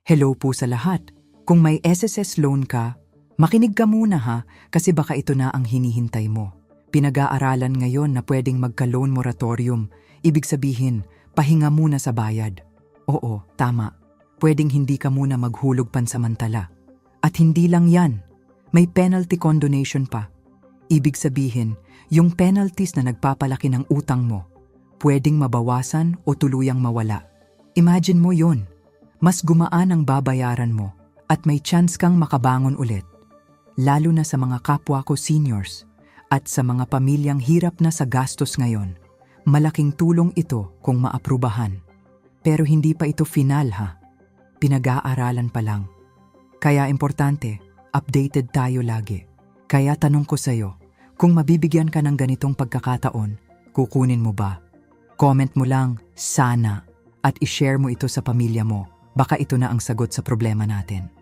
Hello po sa lahat. Kung may SSS loan ka, makinig ka muna ha, kasi baka ito na ang hinihintay mo. Pinag-aaralan ngayon na pwedeng magka-loan moratorium, ibig sabihin, pahinga muna sa bayad. Oo, tama. Pwedeng hindi ka muna maghulog pansamantala. At hindi lang yan, may penalty condonation pa. Ibig sabihin, yung penalties na nagpapalaki ng utang mo, pwedeng mabawasan o tuluyang mawala. Imagine mo yun, mas gumaan ang babayaran mo at may chance kang makabangon ulit. Lalo na sa mga kapwa ko seniors at sa mga pamilyang hirap na sa gastos ngayon. Malaking tulong ito kung maaprubahan. Pero hindi pa ito final ha. Pinag-aaralan pa lang. Kaya importante, updated tayo lagi. Kaya tanong ko sa'yo, kung mabibigyan ka ng ganitong pagkakataon, kukunin mo ba? Comment mo lang, sana, at ishare mo ito sa pamilya mo. Baka ito na ang sagot sa problema natin.